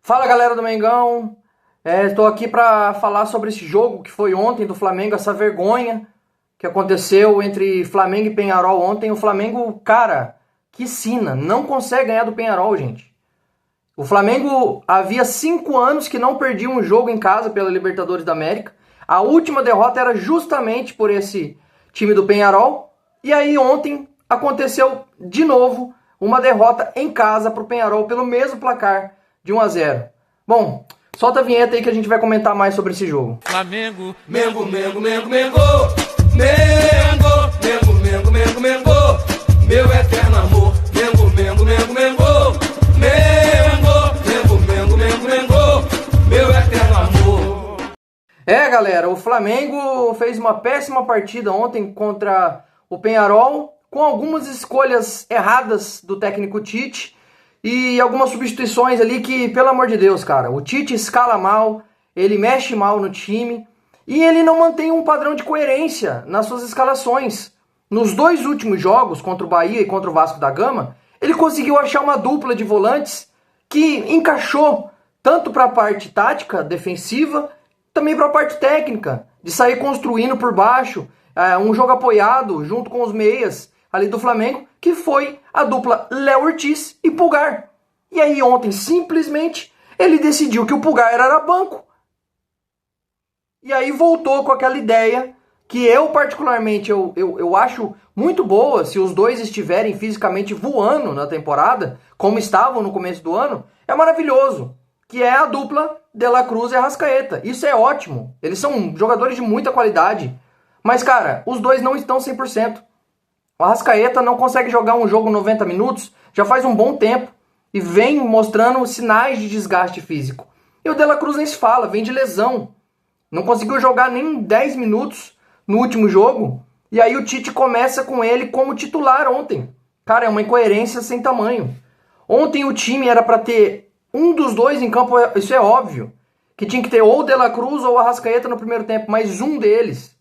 Fala galera do Mengão, estou aqui para falar sobre esse jogo que foi ontem do Flamengo, essa vergonha que aconteceu entre Flamengo e Peñarol ontem. O Flamengo, cara, que sina, não consegue ganhar do Peñarol, gente. O Flamengo havia 5 anos que não perdia um jogo em casa pela Libertadores da América. A última derrota era justamente por esse time do Peñarol. E aí ontem aconteceu de novo uma derrota em casa para o Peñarol pelo mesmo placar de 1-0. Bom, solta a vinheta aí que a gente vai comentar mais sobre esse jogo. Flamengo, Mengo, Mengo, Mengo, Mengo, Mengo, Mengo, Mengo, Mengo, Mengo, meu eterno amor. Mengo, Mengo, Mengo, Mengo, Mengo, Mengo, Mengo, Mengo, Mengo, meu eterno amor. Galera, o Flamengo fez uma péssima partida ontem contra o Peñarol, com algumas escolhas erradas do técnico Tite e algumas substituições ali que, pelo amor de Deus, cara, o Tite escala mal, ele mexe mal no time e ele não mantém um padrão de coerência nas suas escalações. Nos 2 últimos jogos, contra o Bahia e contra o Vasco da Gama, ele conseguiu achar uma dupla de volantes que encaixou tanto para a parte tática, defensiva, também para a parte técnica, de sair construindo por baixo, um jogo apoiado junto com os meias ali do Flamengo, que foi a dupla Léo Ortiz e Pulgar. E aí ontem, simplesmente, ele decidiu que o Pulgar era banco. E aí voltou com aquela ideia que eu, particularmente, eu acho muito boa, se os dois estiverem fisicamente voando na temporada, como estavam no começo do ano, é maravilhoso, que é a dupla De La Cruz e Arrascaeta. Isso é ótimo, eles são jogadores de muita qualidade, mas, cara, os dois não estão 100%. O Arrascaeta não consegue jogar um jogo 90 minutos, já faz um bom tempo, e vem mostrando sinais de desgaste físico. E o De La Cruz nem se fala, vem de lesão. Não conseguiu jogar nem 10 minutos no último jogo, e aí o Tite começa com ele como titular ontem. Cara, é uma incoerência sem tamanho. Ontem o time era para ter um dos dois em campo, isso é óbvio, que tinha que ter ou o De La Cruz ou o Arrascaeta no primeiro tempo, mas um deles.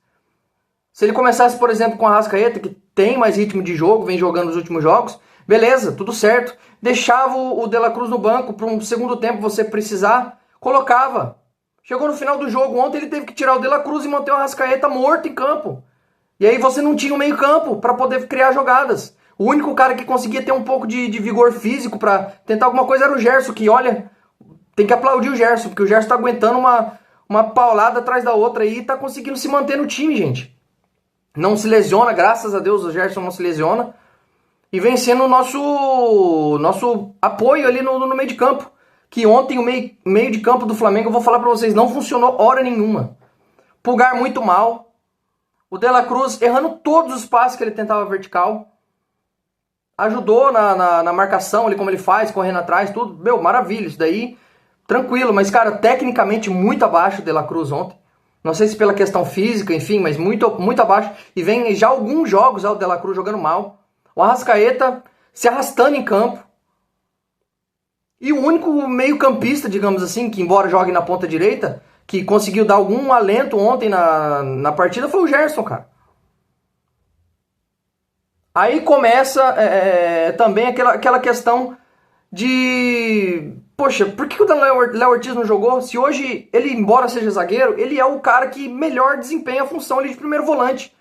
Se ele começasse, por exemplo, com a Arrascaeta, que tem mais ritmo de jogo, vem jogando nos últimos jogos, beleza, tudo certo. Deixava o De La Cruz no banco para um segundo tempo você precisar, colocava. Chegou no final do jogo ontem, ele teve que tirar o De La Cruz e manter o Arrascaeta morto em campo. E aí você não tinha o meio campo para poder criar jogadas. O único cara que conseguia ter um pouco de vigor físico para tentar alguma coisa era o Gerson, que olha, tem que aplaudir o Gerson, porque o Gerson tá aguentando uma paulada atrás da outra aí e tá conseguindo se manter no time, gente. Não se lesiona, graças a Deus o Gerson não se lesiona. E vem sendo o nosso apoio ali no meio de campo. Que ontem o meio de campo do Flamengo, eu vou falar pra vocês, não funcionou hora nenhuma. Pulgar muito mal. O De La Cruz errando todos os passes que ele tentava vertical. Ajudou na marcação, ali como ele faz, correndo atrás, tudo. Meu, maravilha, isso daí, tranquilo. Mas, cara, tecnicamente muito abaixo o De La Cruz ontem. Não sei se pela questão física, enfim, mas muito, muito abaixo. E vem já alguns jogos o De La Cruz jogando mal. O Arrascaeta se arrastando em campo. E o único meio campista, digamos assim, que embora jogue na ponta direita, que conseguiu dar algum alento ontem na partida foi o Gerson, cara. Aí começa também aquela questão de... Poxa, por que o Léo Ortiz não jogou? Se hoje ele, embora seja zagueiro, ele é o cara que melhor desempenha a função ali de primeiro volante.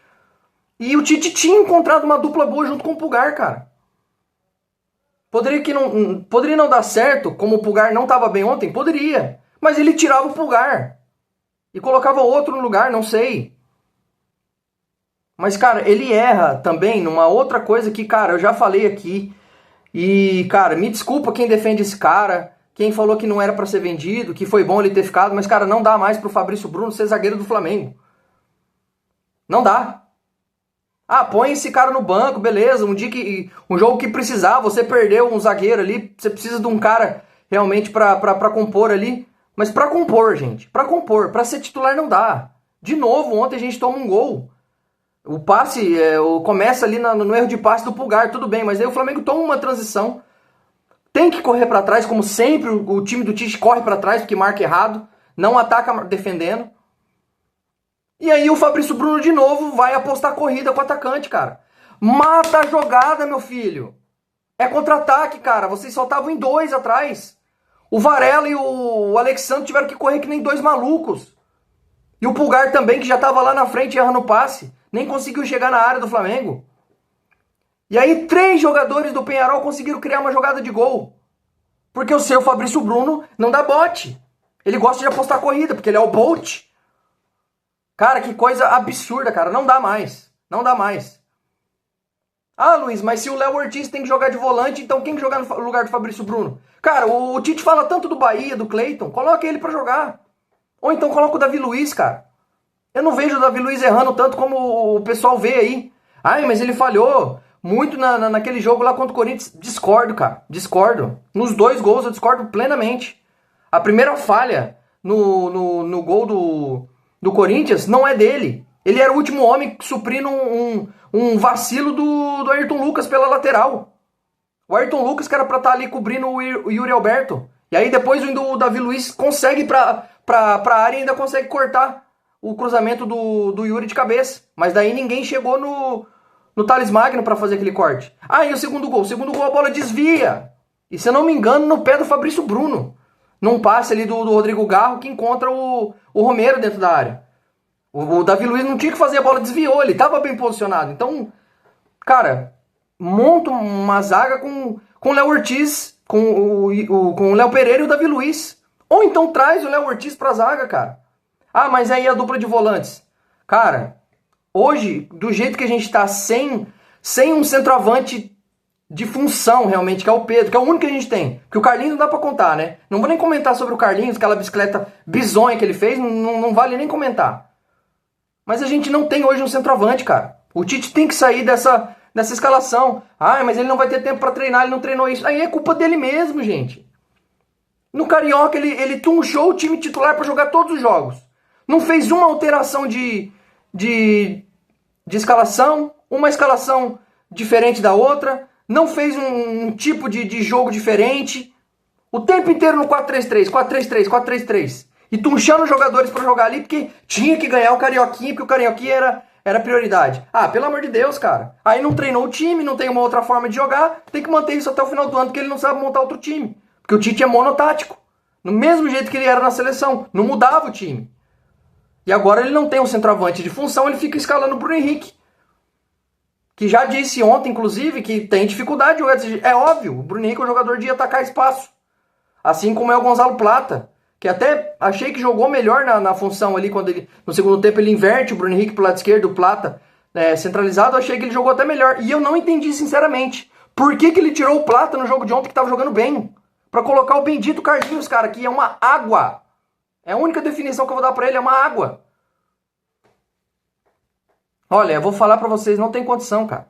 E o Tite tinha encontrado uma dupla boa junto com o Pulgar, cara. Poderia não dar certo, como o Pulgar não estava bem ontem? Poderia. Mas ele tirava o Pulgar. E colocava outro no lugar, não sei. Mas, cara, ele erra também numa outra coisa que, cara, eu já falei aqui. E, cara, me desculpa quem defende esse cara, quem falou que não era pra ser vendido, que foi bom ele ter ficado, mas, cara, não dá mais pro Fabrício Bruno ser zagueiro do Flamengo. Não dá. Ah, põe esse cara no banco, beleza, um jogo que precisar, você perdeu um zagueiro ali, você precisa de um cara realmente pra compor ali. Mas pra compor, gente, pra ser titular não dá. De novo, ontem a gente toma um gol. O passe começa ali no erro de passe do Pulgar, tudo bem, mas aí o Flamengo toma uma transição. Tem que correr pra trás, como sempre o time do Tite corre pra trás, porque marca errado, não ataca defendendo. E aí o Fabrício Bruno de novo vai apostar corrida com o atacante, cara. Mata a jogada, meu filho. É contra-ataque, cara. Vocês só estavam em 2 atrás. O Varela e o Alexandre tiveram que correr que nem dois malucos. E o Pulgar também, que já estava lá na frente errando o passe. Nem conseguiu chegar na área do Flamengo. E aí 3 jogadores do Peñarol conseguiram criar uma jogada de gol. Porque o seu Fabrício Bruno não dá bote. Ele gosta de apostar corrida, porque ele é o Bolt. Cara, que coisa absurda, cara. Não dá mais. Não dá mais. Ah, Luiz, mas se o Léo Ortiz tem que jogar de volante, então quem que jogar no lugar do Fabrício Bruno? Cara, o Tite fala tanto do Bahia, do Cleiton, coloca ele pra jogar. Ou então coloca o Davi Luiz, cara. Eu não vejo o Davi Luiz errando tanto como o pessoal vê aí. Ai, mas ele falhou muito naquele jogo lá contra o Corinthians. Discordo, cara. Discordo. Nos 2 gols eu discordo plenamente. A primeira falha no gol do Corinthians não é dele. Ele era o último homem suprindo um vacilo do Ayrton Lucas pela lateral. O Ayrton Lucas que era pra estar ali cobrindo o Yuri Alberto. E aí depois o Davi Luiz consegue ir pra área e ainda consegue cortar o cruzamento do Yuri de cabeça. Mas daí ninguém chegou no Thales Magno pra fazer aquele corte. Ah, e o segundo gol? O segundo gol a bola desvia. E se eu não me engano, no pé do Fabrício Bruno. Num passe ali do Rodrigo Garro que encontra o Romero dentro da área. O Davi Luiz não tinha que fazer, a bola desviou, ele estava bem posicionado. Então, cara, monta uma zaga com o Léo Ortiz, com o Léo Pereira e o Davi Luiz. Ou então traz o Léo Ortiz pra zaga, cara. Ah, mas aí a dupla de volantes. Cara, hoje, do jeito que a gente tá sem um centroavante de função, realmente, que é o Pedro, que é o único que a gente tem. Porque o Carlinhos não dá pra contar, né? Não vou nem comentar sobre o Carlinhos, aquela bicicleta bizonha que ele fez, não vale nem comentar. Mas a gente não tem hoje um centroavante, cara. O Tite tem que sair dessa escalação. Ah, mas ele não vai ter tempo pra treinar, ele não treinou isso. Aí é culpa dele mesmo, gente. No Carioca, ele tunchou o time titular pra jogar todos os jogos. Não fez uma alteração de escalação, uma escalação diferente da outra. Não fez um tipo de jogo diferente. O tempo inteiro no 4-3-3, 4-3-3, 4-3-3. E tunchando os jogadores pra jogar ali, porque tinha que ganhar o Carioquinha, porque o Carioquinha era prioridade. Ah, pelo amor de Deus, cara. Aí não treinou o time, não tem uma outra forma de jogar, tem que manter isso até o final do ano, porque ele não sabe montar outro time. Porque o Tite é monotático. No mesmo jeito que ele era na seleção. Não mudava o time. E agora ele não tem um centroavante de função, ele fica escalando o Bruno Henrique. Que já disse ontem, inclusive, que tem dificuldade de jogar desse jeito. É óbvio, o Bruno Henrique é um jogador de atacar espaço. Assim como é o Gonzalo Plata. Que até achei que jogou melhor na função ali, quando ele, no segundo tempo ele inverte o Bruno Henrique pro lado esquerdo, o Plata centralizado, achei que ele jogou até melhor. E eu não entendi, sinceramente, por que ele tirou o Plata no jogo de ontem que tava jogando bem. Pra colocar o bendito Carlinhos, cara, que é uma água. É a única definição que eu vou dar pra ele, é uma água. Olha, eu vou falar pra vocês, não tem condição, cara.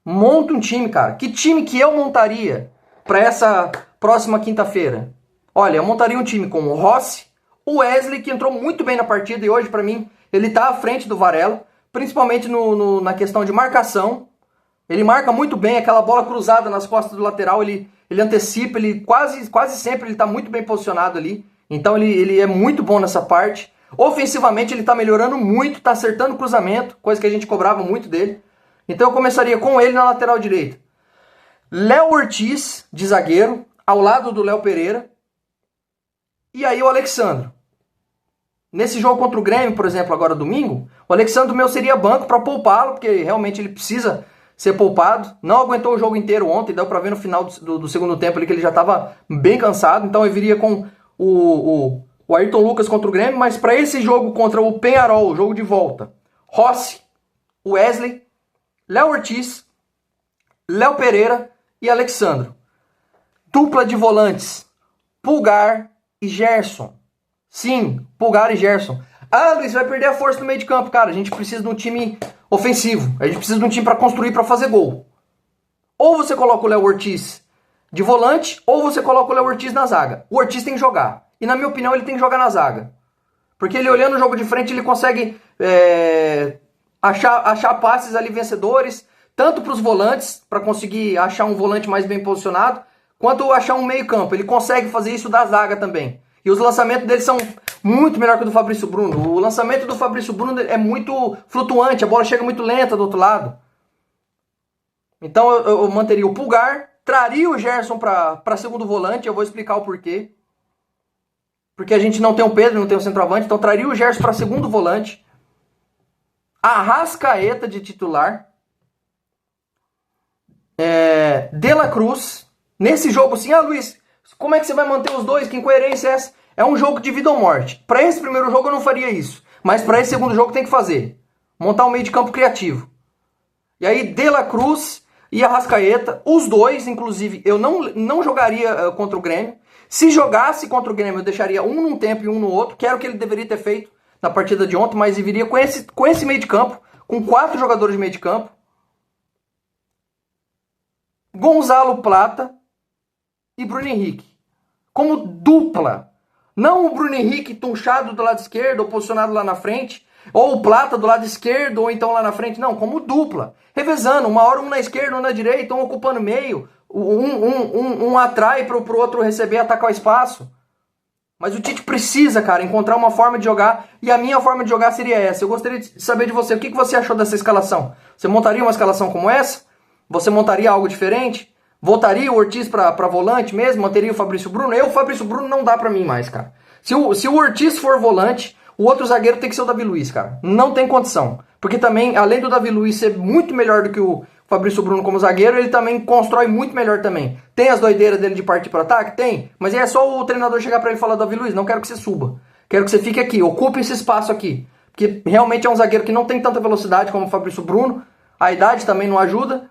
Monta um time, cara. Que time que eu montaria pra essa próxima quinta-feira? Olha, eu montaria um time com o Rossi, o Wesley, que entrou muito bem na partida e hoje, pra mim, ele tá à frente do Varela, principalmente na questão de marcação. Ele marca muito bem aquela bola cruzada nas costas do lateral, ele antecipa, ele quase sempre ele tá muito bem posicionado ali. Então ele é muito bom nessa parte. Ofensivamente ele tá melhorando muito, tá acertando o cruzamento, coisa que a gente cobrava muito dele. Então eu começaria com ele na lateral direita. Léo Ortiz, de zagueiro, ao lado do Léo Pereira. E aí o Alexandro. Nesse jogo contra o Grêmio, por exemplo, agora domingo, o Alexandro meu seria banco para poupá-lo, porque realmente ele precisa ser poupado. Não aguentou o jogo inteiro ontem, deu para ver no final do segundo tempo ali que ele já estava bem cansado. Então eu viria com o Ayrton Lucas contra o Grêmio, mas para esse jogo contra o Peñarol, o jogo de volta, Rossi, Wesley, Léo Ortiz, Léo Pereira e Alexandro. Dupla de volantes, Pulgar e Gerson. Sim, Pulgar e Gerson. Ah, Luiz, vai perder a força no meio de campo. Cara, a gente precisa de um time ofensivo. A gente precisa de um time para construir, para fazer gol. Ou você coloca o Léo Ortiz de volante, ou você coloca o Léo Ortiz na zaga. O Ortiz tem que jogar. E na minha opinião, ele tem que jogar na zaga. Porque ele olhando o jogo de frente, ele consegue achar passes ali vencedores, tanto para os volantes, para conseguir achar um volante mais bem posicionado, quanto achar um meio campo. Ele consegue fazer isso da zaga também. E os lançamentos dele são muito melhor que o do Fabrício Bruno. O lançamento do Fabrício Bruno é muito flutuante, a bola chega muito lenta do outro lado. Então eu manteria o Pulgar, traria o Gerson para segundo volante, eu vou explicar o porquê. Porque a gente não tem o Pedro, não tem o centroavante, então traria o Gerson para segundo volante. Arrascaeta de titular. De la Cruz. Nesse jogo, assim, Luiz, como é que você vai manter os dois? Que incoerência é essa? É um jogo de vida ou morte. Para esse primeiro jogo eu não faria isso. Mas para esse segundo jogo tem que fazer. Montar um meio de campo criativo. E aí, De la Cruz e Arrascaeta, os dois, inclusive, eu não jogaria contra o Grêmio. Se jogasse contra o Grêmio, eu deixaria um num tempo e um no outro, que era o que ele deveria ter feito na partida de ontem, mas viria com esse meio de campo, com 4 jogadores de meio de campo. Gonzalo Plata e Bruno Henrique. Como dupla. Não o Bruno Henrique tunchado do lado esquerdo, ou posicionado lá na frente, ou o Plata do lado esquerdo, ou então lá na frente. Não, como dupla. Revezando, uma hora um na esquerda, um na direita, um ocupando meio. Um atrai para o outro receber e atacar o espaço. Mas o Tite precisa, cara, encontrar uma forma de jogar. E a minha forma de jogar seria essa. Eu gostaria de saber de você. O que você achou dessa escalação? Você montaria uma escalação como essa? Você montaria algo diferente? Voltaria o Ortiz para volante mesmo? Manteria o Fabrício Bruno? O Fabrício Bruno não dá para mim mais, cara. Se o Ortiz for volante, o outro zagueiro tem que ser o Davi Luiz, cara. Não tem condição. Porque também, além do Davi Luiz ser muito melhor do que o Fabrício Bruno como zagueiro, ele também constrói muito melhor também. Tem as doideiras dele de partir para ataque? Tem. Mas é só o treinador chegar para ele e falar: Davi Luiz, não quero que você suba. Quero que você fique aqui, ocupe esse espaço aqui. Porque realmente é um zagueiro que não tem tanta velocidade como o Fabrício Bruno. A idade também não ajuda.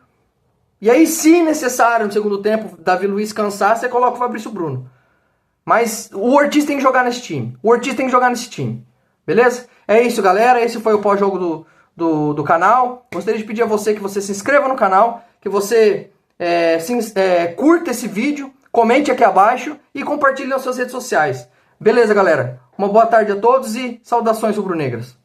E aí, se necessário, no segundo tempo, Davi Luiz cansar, você coloca o Fabrício Bruno. Mas o Ortiz tem que jogar nesse time. Beleza? É isso, galera. Esse foi o pós-jogo do canal. Gostaria de pedir a você que você se inscreva no canal, que você curta esse vídeo, comente aqui abaixo e compartilhe nas suas redes sociais. Beleza, galera? Uma boa tarde a todos e saudações rubro-negras.